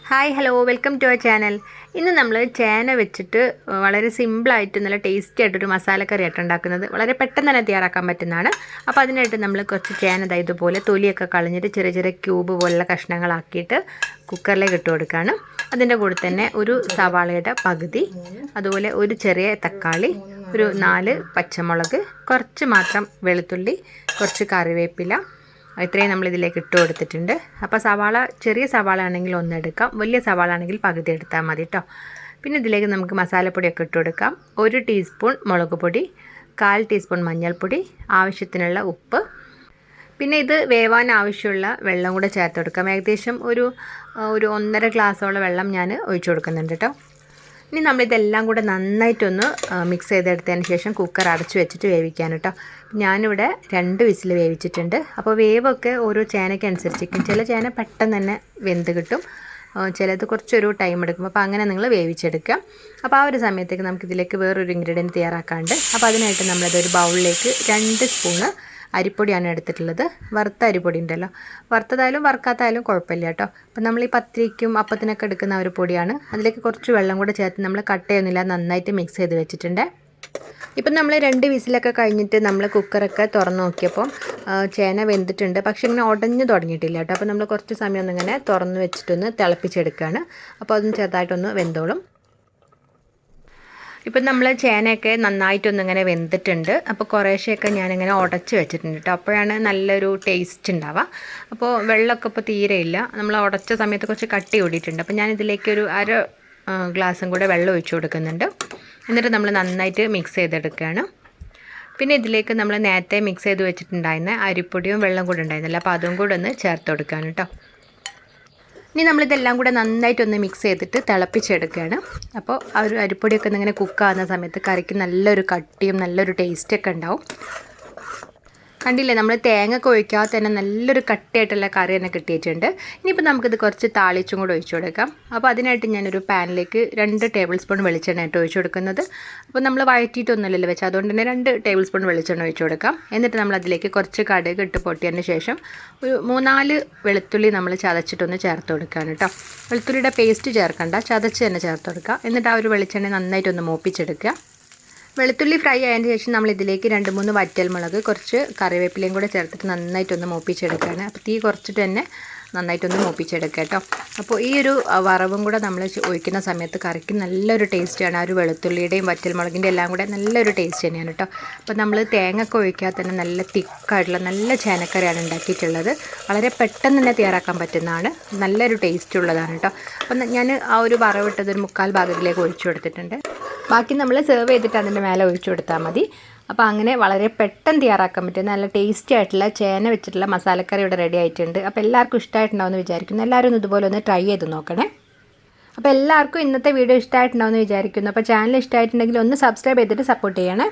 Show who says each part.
Speaker 1: Hi hello welcome to our channel. ഇന്ന് നമ്മൾ ചേന വെച്ചിട്ട് വളരെ സിമ്പിളായിട്ട് നല്ല ടേസ്റ്റി ആയിട്ടൊരു മസാലക്കറി ആയിട്ട് ഉണ്ടാക്കുന്നത്. വളരെ പെട്ടെന്ന് തന്നെ തയ്യാറാക്കാൻ പറ്റുന്നതാണ്. അപ്പോൾ അതിനായിട്ട് നമ്മൾ കുറച്ച് ചേന ഇതുപോലെ തൊലിയൊക്കെ കളഞ്ഞിട്ട് ചെറിയ ചെറിയ ക്യൂബ് പോലുള്ള കഷ്ണങ്ങളാക്കിയിട്ട് കുക്കറിലേക്ക് ഇട്ട് കൊടുക്കുകയാണ്. അതിൻ്റെ കൂടെ തന്നെ ഒരു സവാളയുടെ പകുതി, അതുപോലെ ഒരു ചെറിയ തക്കാളി, ഒരു 4 പച്ചമുളക്, കുറച്ച് മാത്രം വെളുത്തുള്ളി, കുറച്ച് കറിവേപ്പില, ഇത്രയും നമ്മളിതിലേക്ക് ഇട്ട് കൊടുത്തിട്ടുണ്ട്. അപ്പോൾ സവാള ചെറിയ സവാള ആണെങ്കിൽ ഒന്നെടുക്കാം, വലിയ സവാള ആണെങ്കിൽ പകുതി എടുത്താൽ മതി കേട്ടോ. പിന്നെ ഇതിലേക്ക് നമുക്ക് മസാലപ്പൊടിയൊക്കെ ഇട്ട് കൊടുക്കാം. 1 ടീസ്പൂൺ മുളക് പൊടി, 1/4 ടീസ്പൂൺ മഞ്ഞൾപ്പൊടി, ആവശ്യത്തിനുള്ള ഉപ്പ്, പിന്നെ ഇത് വേവാൻ ആവശ്യമുള്ള വെള്ളം കൂടെ ചേർത്ത് കൊടുക്കാം. ഏകദേശം ഒരു 1.5 ഗ്ലാസ്സോളം വെള്ളം ഞാൻ ഒഴിച്ചു കൊടുക്കുന്നുണ്ട് കേട്ടോ. ഇനി നമ്മളിതെല്ലാം കൂടെ നന്നായിട്ടൊന്ന് മിക്സ് ചെയ്തെടുത്തതിന് ശേഷം കുക്കർ അടച്ചു വെച്ചിട്ട് വേവിക്കാൻ കേട്ടോ. ഞാനിവിടെ 2 വിസിൽ വേവിച്ചിട്ടുണ്ട്. അപ്പോൾ വേവൊക്കെ ഓരോ ചേനയ്ക്ക് അനുസരിച്ചിരിക്കും. ചില ചേന പെട്ടെന്ന് തന്നെ വെന്ത് കിട്ടും, ചിലത് കുറച്ചൊരു ടൈം എടുക്കും. അപ്പോൾ അങ്ങനെ നിങ്ങൾ വേവിച്ചെടുക്കുക. അപ്പോൾ ആ ഒരു സമയത്തേക്ക് നമുക്കിതിലേക്ക് വേറൊരു ഇൻഗ്രീഡിയൻറ്റ് തയ്യാറാക്കാനുണ്ട്. അപ്പോൾ അതിനായിട്ട് നമ്മളതൊരു ബൗളിലേക്ക് 2 സ്പൂണ് അരിപ്പൊടിയാണ് എടുത്തിട്ടുള്ളത്. വറുത്ത അരിപ്പൊടി ഉണ്ടല്ലോ, വറുത്തതായാലും വറുക്കാത്തായാലും കുഴപ്പമില്ല കേട്ടോ. അപ്പോൾ നമ്മൾ ഈ പത്തിരിക്കും അപ്പത്തിനൊക്കെ എടുക്കുന്ന ഒരു പൊടിയാണ്. അതിലേക്ക് കുറച്ച് വെള്ളം കൂടെ ചേർത്ത് നമ്മൾ കട്ട് ചെയ്യുന്നില്ല, നന്നായിട്ട് മിക്സ് ചെയ്ത് വെച്ചിട്ടുണ്ട്. ഇപ്പം നമ്മൾ 2 വിസിലൊക്കെ കഴിഞ്ഞിട്ട് നമ്മൾ കുക്കറൊക്കെ തുറന്ന് നോക്കിയപ്പോൾ ചേന വെന്തിട്ടുണ്ട്, പക്ഷേ ഇങ്ങനെ ഉടഞ്ഞ് തുടങ്ങിയിട്ടില്ല കേട്ടോ. അപ്പോൾ നമ്മൾ കുറച്ച് സമയം ഒന്നിങ്ങനെ തുറന്ന് വെച്ചിട്ടൊന്ന് തിളപ്പിച്ചെടുക്കുകയാണ്. അപ്പോൾ അതൊന്ന് ചെറുതായിട്ടൊന്ന് വെന്തോളും. ഇപ്പം നമ്മൾ ചേനയൊക്കെ നന്നായിട്ടൊന്നിങ്ങനെ വെന്തിട്ടുണ്ട്. അപ്പോൾ കുറേശ്ശെയൊക്കെ ഞാനിങ്ങനെ ഉടച്ച് വെച്ചിട്ടുണ്ട് കേട്ടോ. അപ്പോഴാണ് നല്ലൊരു ടേസ്റ്റ് ഉണ്ടാവുക. അപ്പോൾ വെള്ളമൊക്കെ ഇപ്പോൾ തീരെയില്ല, നമ്മൾ ഉടച്ച സമയത്ത് കുറച്ച് കട്ടി കൂടിയിട്ടുണ്ട്. അപ്പോൾ ഞാനിതിലേക്ക് ഒരു 1/2 ഗ്ലാസും കൂടെ വെള്ളം ഒഴിച്ചു കൊടുക്കുന്നുണ്ട്. എന്നിട്ട് നമ്മൾ നന്നായിട്ട് മിക്സ് ചെയ്തെടുക്കുകയാണ്. പിന്നെ ഇതിലേക്ക് നമ്മൾ നേരത്തെ മിക്സ് ചെയ്ത് വെച്ചിട്ടുണ്ടായിരുന്ന അരിപ്പൊടിയും വെള്ളം കൂടെ ഉണ്ടായിരുന്നില്ല, അപ്പോൾ അതും കൂടെ ഒന്ന് ചേർത്ത് കൊടുക്കുകയാണ് കേട്ടോ. ഇനി നമ്മളിതെല്ലാം കൂടെ നന്നായിട്ടൊന്ന് മിക്സ് ചെയ്തിട്ട് തിളപ്പിച്ചെടുക്കുകയാണ്. അപ്പോൾ ആ ഒരു അരിപ്പൊടിയൊക്കെ ഇങ്ങനെ കുക്കാകുന്ന സമയത്ത് കറിക്ക് നല്ലൊരു കട്ടിയും നല്ലൊരു ടേസ്റ്റൊക്കെ ഉണ്ടാവും. കണ്ടില്ലേ, നമ്മൾ തേങ്ങ ഒക്കെ ഒഴിക്കാതെ തന്നെ നല്ലൊരു കട്ടിയായിട്ടുള്ള കറി തന്നെ കിട്ടിയിട്ടുണ്ട്. ഇനിയിപ്പോൾ നമുക്കിത് കുറച്ച് താളിച്ചും കൂടെ ഒഴിച്ചു കൊടുക്കാം. അപ്പോൾ അതിനായിട്ട് ഞാനൊരു പാനിലേക്ക് 2 ടേബിൾ സ്പൂൺ വെളിച്ചെണ്ണയായിട്ട് ഒഴിച്ചു കൊടുക്കുന്നത്. അപ്പോൾ നമ്മൾ വഴറ്റിയിട്ടൊന്നുമല്ലല്ലോ വെച്ചാൽ, അതുകൊണ്ട് തന്നെ 2 ടേബിൾ സ്പൂൺ വെളിച്ചെണ്ണ ഒഴിച്ചു കൊടുക്കാം. എന്നിട്ട് നമ്മൾ അതിലേക്ക് കുറച്ച് കടുക് ഇട്ട് പൊട്ടിയതിന് ശേഷം ഒരു 3-4 വെളുത്തുള്ളി നമ്മൾ ചതച്ചിട്ടൊന്ന് ചേർത്ത് കൊടുക്കുകയാണ് കേട്ടോ. വെളുത്തുള്ളിയുടെ പേസ്റ്റ് ചേർക്കണ്ട, ചതച്ച് തന്നെ ചേർത്ത് കൊടുക്കുക. എന്നിട്ട് ആ ഒരു വെളിച്ചെണ്ണ നന്നായിട്ടൊന്ന് മൂപ്പിച്ചെടുക്കുക. വെളുത്തുള്ളി ഫ്രൈ ആയതിന് ശേഷം നമ്മൾ ഇതിലേക്ക് 2-3 വറ്റൽമുളക്, കുറച്ച് കറിവേപ്പിലയും കൂടെ ചേർത്തിട്ട് നന്നായിട്ടൊന്ന് മൂപ്പിച്ചെടുക്കുകയാണ്. അപ്പോൾ തീ കുറച്ചിട്ട് തന്നെ നന്നായിട്ടൊന്ന് മൂപ്പിച്ചെടുക്കുക കേട്ടോ. അപ്പോൾ ഈ ഒരു വറവും കൂടെ നമ്മൾ ഒഴിക്കുന്ന സമയത്ത് കറിക്ക് നല്ലൊരു ടേസ്റ്റാണ്. ആ ഒരു വെളുത്തുള്ളിയുടെയും വറ്റൽമുളകിൻ്റെ എല്ലാം കൂടെ നല്ലൊരു ടേസ്റ്റ് തന്നെയാണ് കേട്ടോ. അപ്പോൾ നമ്മൾ തേങ്ങയൊക്കെ ഒഴിക്കാതെ തന്നെ നല്ല തിക്കായിട്ടുള്ള നല്ല ചേനക്കറിയാണ് ഉണ്ടാക്കിയിട്ടുള്ളത്. വളരെ പെട്ടെന്ന് തന്നെ തയ്യാറാക്കാൻ പറ്റുന്നതാണ്, നല്ലൊരു ടേസ്റ്റ് ഉള്ളതാണ് കേട്ടോ. അപ്പം ഞാൻ ആ ഒരു വറവിട്ടത് ഒരു 1/4 ഭാഗത്തിലേക്ക് ഒഴിച്ചു കൊടുത്തിട്ടുണ്ട്. ബാക്കി നമ്മൾ സെർവ് ചെയ്തിട്ട് അതിൻ്റെ മേലെ ഒഴിച്ചു കൊടുത്താൽ മതി. അപ്പോൾ അങ്ങനെ വളരെ പെട്ടെന്ന് തയ്യാറാക്കാൻ പറ്റും നല്ല ടേസ്റ്റി ആയിട്ടുള്ള ചേന വെച്ചിട്ടുള്ള മസാലക്കറി ഇവിടെ റെഡി ആയിട്ടുണ്ട്. അപ്പോൾ എല്ലാവർക്കും ഇഷ്ടമായിട്ടുണ്ടാവുമെന്ന് വിചാരിക്കുന്നു. എല്ലാവരും ഒന്ന് ഇതുപോലെ ഒന്ന് ട്രൈ ചെയ്ത് നോക്കണേ. അപ്പോൾ എല്ലാവർക്കും ഇന്നത്തെ വീഡിയോ ഇഷ്ടമായിട്ടുണ്ടാവുമെന്ന് വിചാരിക്കുന്നു. അപ്പോൾ ചാനൽ ഇഷ്ടമായിട്ടുണ്ടെങ്കിൽ ഒന്ന് സബ്സ്ക്രൈബ് ചെയ്തിട്ട് സപ്പോർട്ട് ചെയ്യണേ.